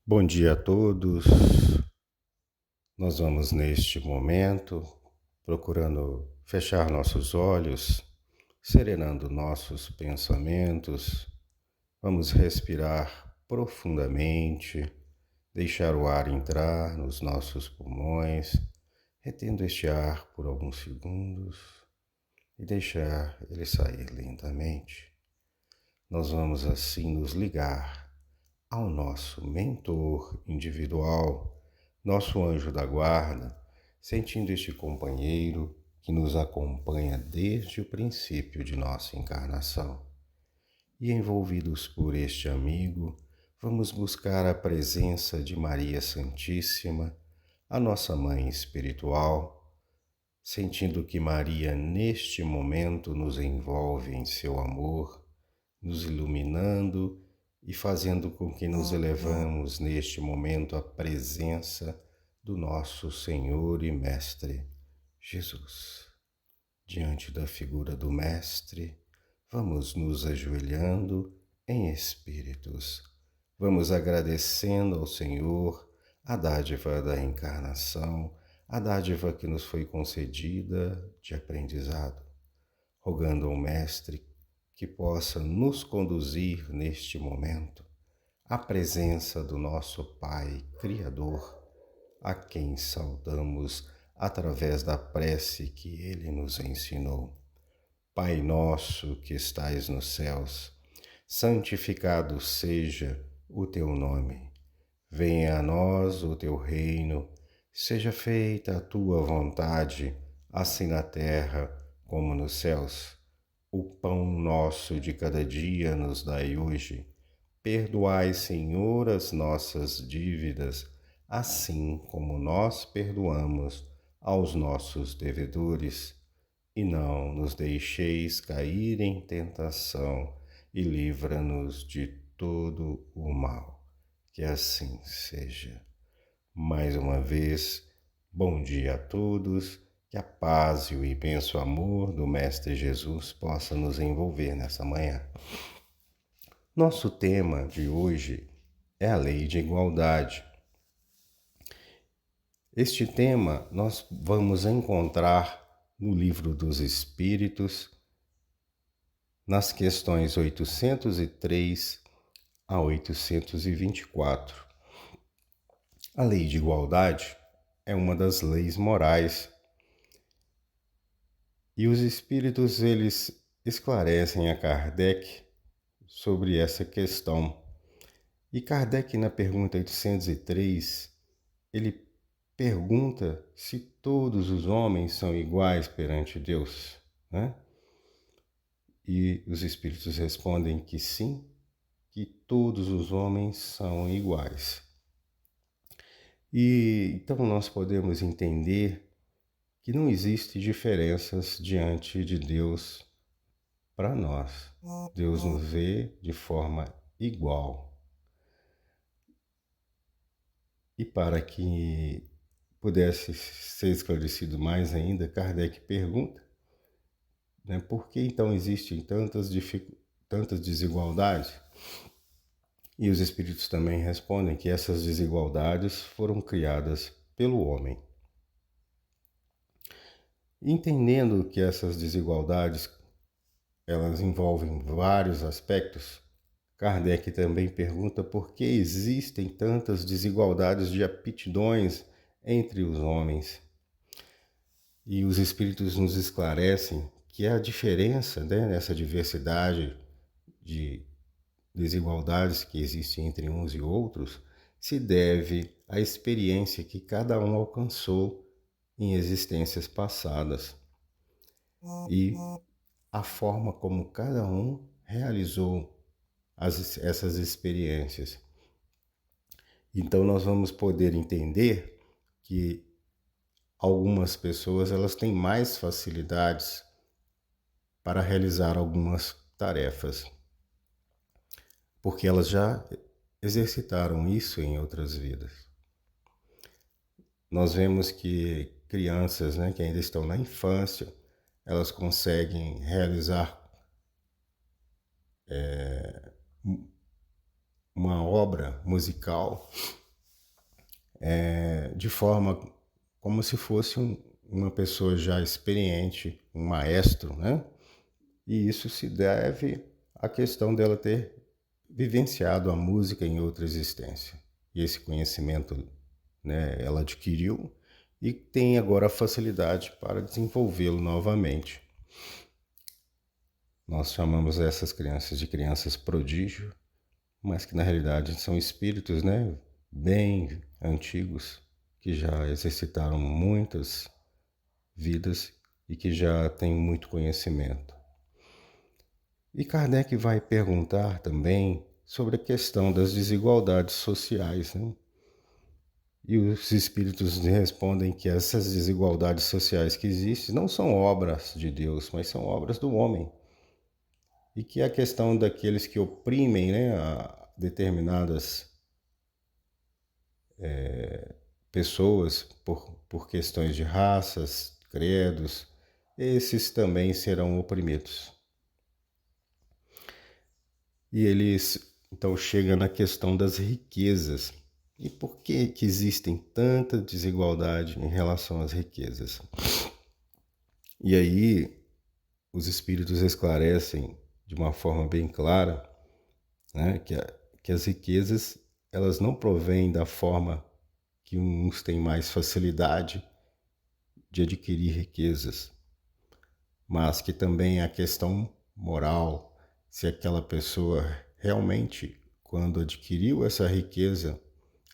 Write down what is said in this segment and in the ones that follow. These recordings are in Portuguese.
Bom dia a todos. Nós vamos neste momento procurando fechar nossos olhos, serenando nossos pensamentos. Vamos respirar profundamente, deixar o ar entrar nos nossos pulmões, retendo este ar por alguns segundos e deixar ele sair lentamente. Nós vamos assim nos ligar ao nosso mentor individual, nosso anjo da guarda, sentindo este companheiro que nos acompanha desde o princípio de nossa encarnação. E envolvidos por este amigo, vamos buscar a presença de Maria Santíssima, a nossa mãe espiritual, sentindo que Maria neste momento nos envolve em seu amor, nos iluminando e fazendo com que nos elevamos neste momento à presença do nosso Senhor e Mestre Jesus. Diante da figura do Mestre, vamos nos ajoelhando em espíritos. Vamos agradecendo ao Senhor a dádiva da encarnação, a dádiva que nos foi concedida de aprendizado, rogando ao Mestre que possa nos conduzir neste momento à presença do nosso Pai Criador, a quem saudamos através da prece que Ele nos ensinou. Pai nosso que estais nos céus, santificado seja o teu nome. Venha a nós o teu reino, seja feita a tua vontade, assim na terra como nos céus. O pão nosso de cada dia nos dai hoje. Perdoai, Senhor, as nossas dívidas, assim como nós perdoamos aos nossos devedores. E não nos deixeis cair em tentação, e livra-nos de todo o mal. Que assim seja. Mais uma vez, bom dia a todos. Que a paz e o imenso amor do Mestre Jesus possa nos envolver nessa manhã. Nosso tema de hoje é a lei de igualdade. Este tema nós vamos encontrar no Livro dos Espíritos, nas questões 803 a 824. A lei de igualdade é uma das leis morais e os espíritos eles esclarecem a Kardec sobre essa questão. E Kardec, na pergunta 803, ele pergunta se todos os homens são iguais perante Deus, né? E os espíritos respondem que sim, que todos os homens são iguais. E então nós podemos entender que não existe diferenças diante de Deus para nós. Deus nos vê de forma igual. E para que pudesse ser esclarecido mais ainda, Kardec pergunta, né, por que então existem tantas desigualdades? E os espíritos também respondem que essas desigualdades foram criadas pelo homem. Entendendo que essas desigualdades elas envolvem vários aspectos, Kardec também pergunta por que existem tantas desigualdades de aptidões entre os homens. E os espíritos nos esclarecem que a diferença, né, nessa diversidade de desigualdades que existem entre uns e outros se deve à experiência que cada um alcançou em existências passadas e a forma como cada um realizou essas experiências. Então nós vamos poder entender que algumas pessoas elas têm mais facilidades para realizar algumas tarefas, porque elas já exercitaram isso em outras vidas. Nós vemos que crianças, né, que ainda estão na infância, elas conseguem realizar uma obra musical de forma como se fosse uma pessoa já experiente, um maestro, né? E isso se deve à questão dela ter vivenciado a música em outra existência. E esse conhecimento, né, ela adquiriu e tem agora a facilidade para desenvolvê-lo novamente. Nós chamamos essas crianças de crianças prodígio, mas que na realidade são espíritos, né, bem antigos, que já exercitaram muitas vidas e que já têm muito conhecimento. E Kardec vai perguntar também sobre a questão das desigualdades sociais, né? E os espíritos respondem que essas desigualdades sociais que existem não são obras de Deus, mas são obras do homem. E que a questão daqueles que oprimem, né, a determinadas pessoas por questões de raças, credos, esses também serão oprimidos. E eles então chegam na questão das riquezas. E por que existem tanta desigualdade em relação às riquezas? E aí os espíritos esclarecem de uma forma bem clara, né, que as riquezas elas não provêm da forma que uns têm mais facilidade de adquirir riquezas, mas que também a questão moral, se aquela pessoa realmente, quando adquiriu essa riqueza,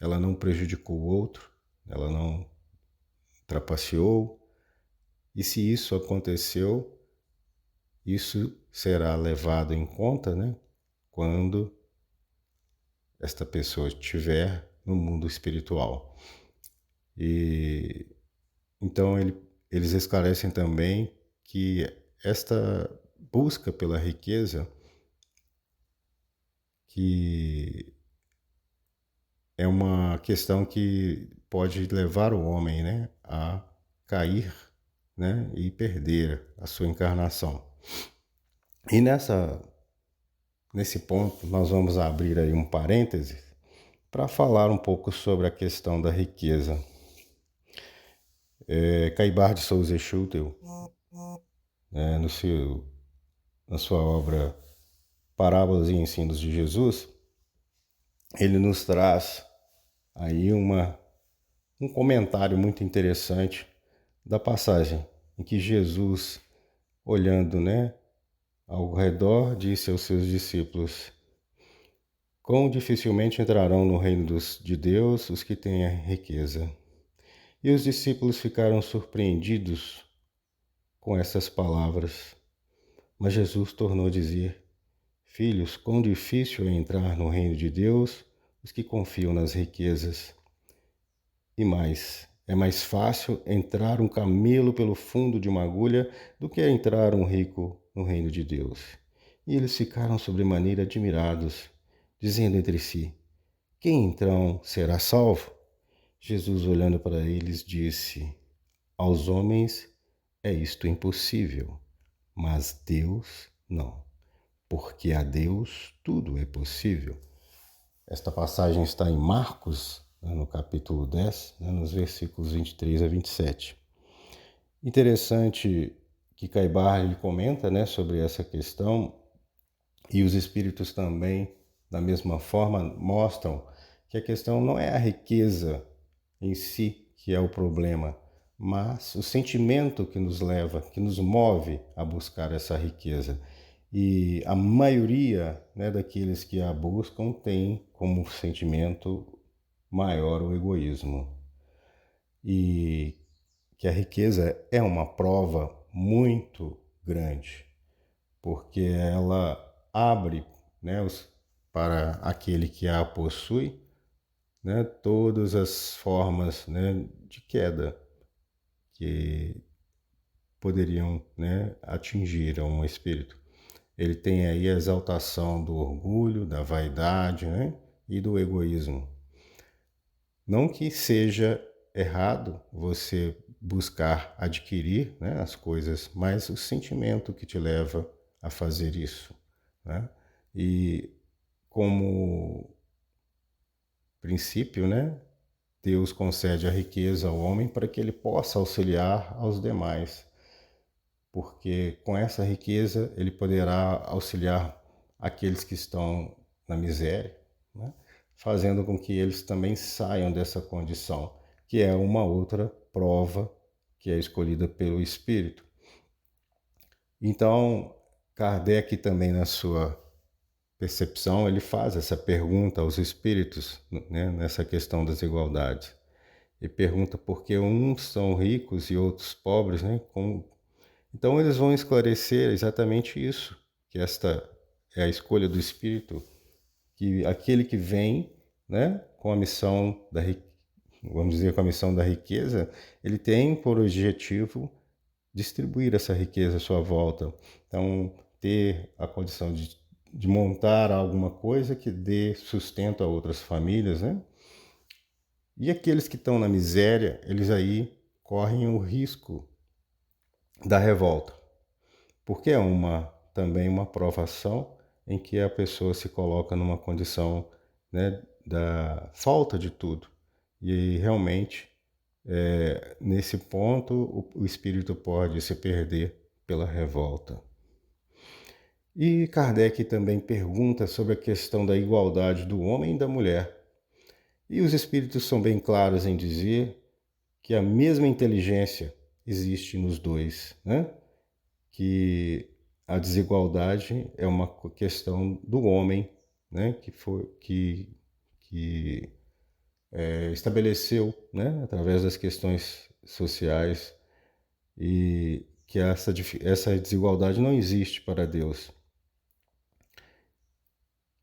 ela não prejudicou o outro, ela não trapaceou, e se isso aconteceu, isso será levado em conta, né, quando esta pessoa estiver no mundo espiritual. E então eles esclarecem também que esta busca pela riqueza, que é uma questão que pode levar o homem, né, a cair, né, e perder a sua encarnação. E nesse ponto nós vamos abrir aí um parêntese para falar um pouco sobre a questão da riqueza. Caibar de Souza Schutel, né, na sua obra Parábolas e Ensinos de Jesus, ele nos traz aí um comentário muito interessante da passagem em que Jesus, olhando, né, ao redor, disse aos seus discípulos: quão dificilmente entrarão no reino de Deus os que têm a riqueza. E os discípulos ficaram surpreendidos com essas palavras. Mas Jesus tornou a dizer: filhos, quão difícil é entrar no reino de Deus os que confiam nas riquezas. E mais, é mais fácil entrar um camelo pelo fundo de uma agulha do que entrar um rico no reino de Deus. E eles ficaram sobremaneira admirados, dizendo entre si: quem então será salvo? Jesus, olhando para eles, disse: aos homens é isto impossível, mas Deus não, porque a Deus tudo é possível. Esta passagem está em Marcos, né, no capítulo 10, né, nos versículos 23 a 27. Interessante que Caibar ele comenta, né, sobre essa questão, e os espíritos também, da mesma forma, mostram que a questão não é a riqueza em si que é o problema, mas o sentimento que nos leva, que nos move a buscar essa riqueza. E a maioria, né, daqueles que a buscam tem como sentimento maior o egoísmo. E que a riqueza é uma prova muito grande, porque ela abre, né, para aquele que a possui, né, todas as formas, né, de queda que poderiam, né, atingir um espírito. Ele tem aí a exaltação do orgulho, da vaidade, né, e do egoísmo. Não que seja errado você buscar adquirir, né, as coisas, mas o sentimento que te leva a fazer isso, né? E como princípio, né, Deus concede a riqueza ao homem para que ele possa auxiliar aos demais, porque com essa riqueza ele poderá auxiliar aqueles que estão na miséria, né, fazendo com que eles também saiam dessa condição, que é uma outra prova que é escolhida pelo Espírito. Então, Kardec também na sua percepção, ele faz essa pergunta aos espíritos, né, nessa questão das igualdades. E pergunta por que uns são ricos e outros pobres, né? Então eles vão esclarecer exatamente isso, que esta é a escolha do espírito, que aquele que vem, né, com a missão vamos dizer, com a missão da riqueza, ele tem por objetivo distribuir essa riqueza à sua volta. Então, ter a condição de montar alguma coisa que dê sustento a outras famílias, né? E aqueles que estão na miséria, eles aí correm o risco da revolta, porque é também uma provação em que a pessoa se coloca numa condição, né, da falta de tudo. E realmente, nesse ponto, o espírito pode se perder pela revolta. E Kardec também pergunta sobre a questão da igualdade do homem e da mulher. E os espíritos são bem claros em dizer que a mesma inteligência existe nos dois, né? Que a desigualdade é uma questão do homem, né? Que estabeleceu, né? Através das questões sociais, e que essa desigualdade não existe para Deus,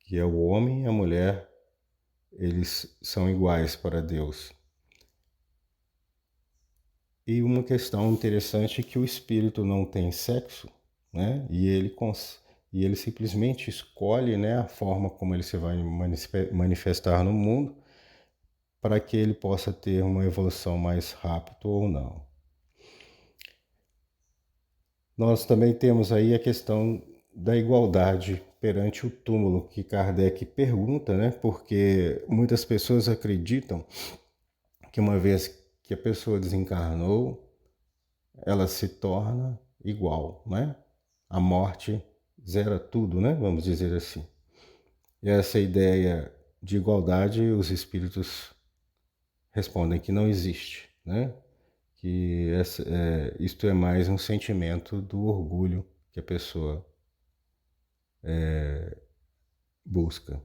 que é o homem e a mulher, eles são iguais para Deus. E uma questão interessante é que o espírito não tem sexo, né? E ele simplesmente escolhe, né, a forma como ele se vai manifestar no mundo para que ele possa ter uma evolução mais rápida ou não. Nós também temos aí a questão da igualdade perante o túmulo, que Kardec pergunta, né? Porque muitas pessoas acreditam que uma vez que a pessoa desencarnou, ela se torna igual, né? A morte zera tudo, né? Vamos dizer assim. E essa ideia de igualdade, os espíritos respondem que não existe, né? Que isto é mais um sentimento do orgulho que a pessoa busca.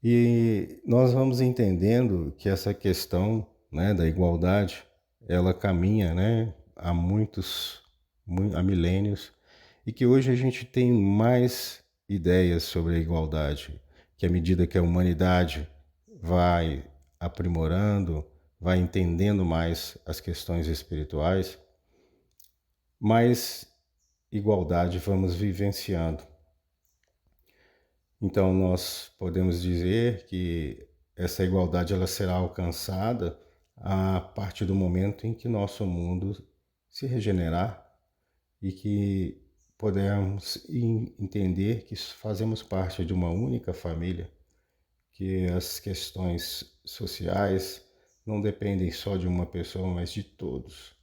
E nós vamos entendendo que essa questão, né, da igualdade, ela caminha, né, há milênios, e que hoje a gente tem mais ideias sobre a igualdade, que à medida que a humanidade vai aprimorando, vai entendendo mais as questões espirituais, mais igualdade vamos vivenciando. Então nós podemos dizer que essa igualdade ela será alcançada a partir do momento em que nosso mundo se regenerar e que podemos entender que fazemos parte de uma única família, que as questões sociais não dependem só de uma pessoa, mas de todos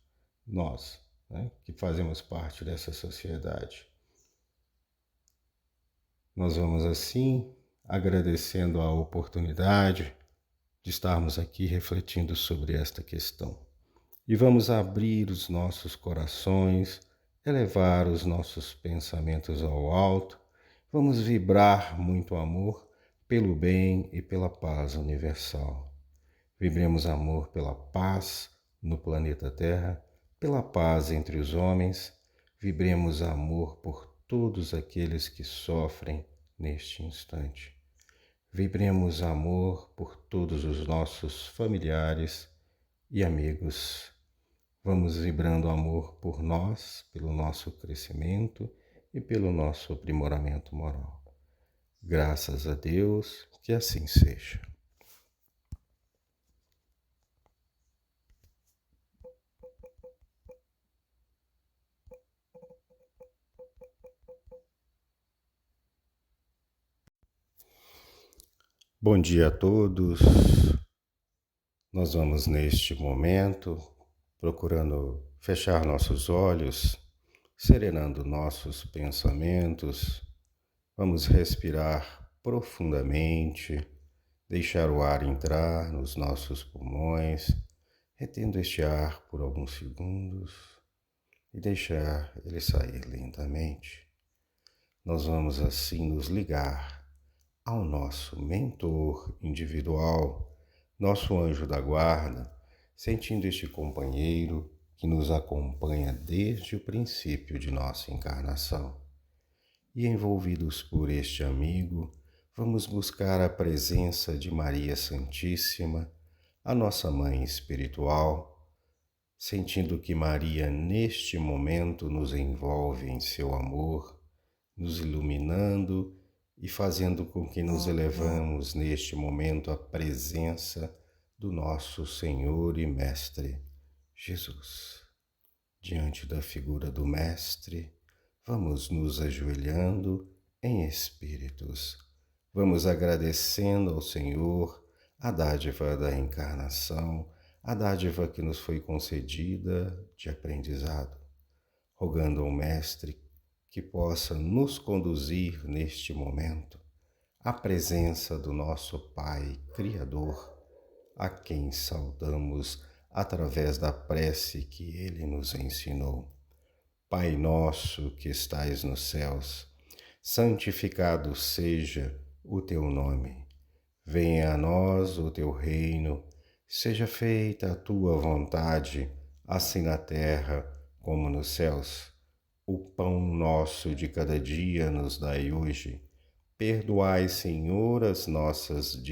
nós, né, que fazemos parte dessa sociedade. Nós vamos assim agradecendo a oportunidade de estarmos aqui refletindo sobre esta questão. E vamos abrir os nossos corações, elevar os nossos pensamentos ao alto, vamos vibrar muito amor pelo bem e pela paz universal. Vibremos amor pela paz no planeta Terra, pela paz entre os homens, vibremos amor por todos aqueles que sofrem neste instante. Vibremos amor por todos os nossos familiares e amigos. Vamos vibrando amor por nós, pelo nosso crescimento e pelo nosso aprimoramento moral. Graças a Deus, que assim seja. Bom dia a todos. Nós vamos neste momento procurando fechar nossos olhos, serenando nossos pensamentos. Vamos respirar profundamente, deixar o ar entrar nos nossos pulmões, retendo este ar por alguns segundos e deixar ele sair lentamente. Nós vamos assim nos ligar ao nosso mentor individual, nosso anjo da guarda, sentindo este companheiro que nos acompanha desde o princípio de nossa encarnação. E envolvidos por este amigo, vamos buscar a presença de Maria Santíssima, a nossa mãe espiritual, sentindo que Maria neste momento nos envolve em seu amor, nos iluminando e fazendo com que nos elevamos neste momento à presença do nosso Senhor e Mestre, Jesus. Diante da figura do Mestre, vamos nos ajoelhando em espíritos. Vamos agradecendo ao Senhor a dádiva da encarnação, a dádiva que nos foi concedida de aprendizado, rogando ao Mestre que possa nos conduzir neste momento à presença do nosso Pai Criador, a quem saudamos através da prece que Ele nos ensinou. Pai nosso que estais nos céus, santificado seja o teu nome. Venha a nós o teu reino, seja feita a tua vontade, assim na terra como nos céus. O pão nosso de cada dia nos dai hoje. Perdoai, Senhor, as nossas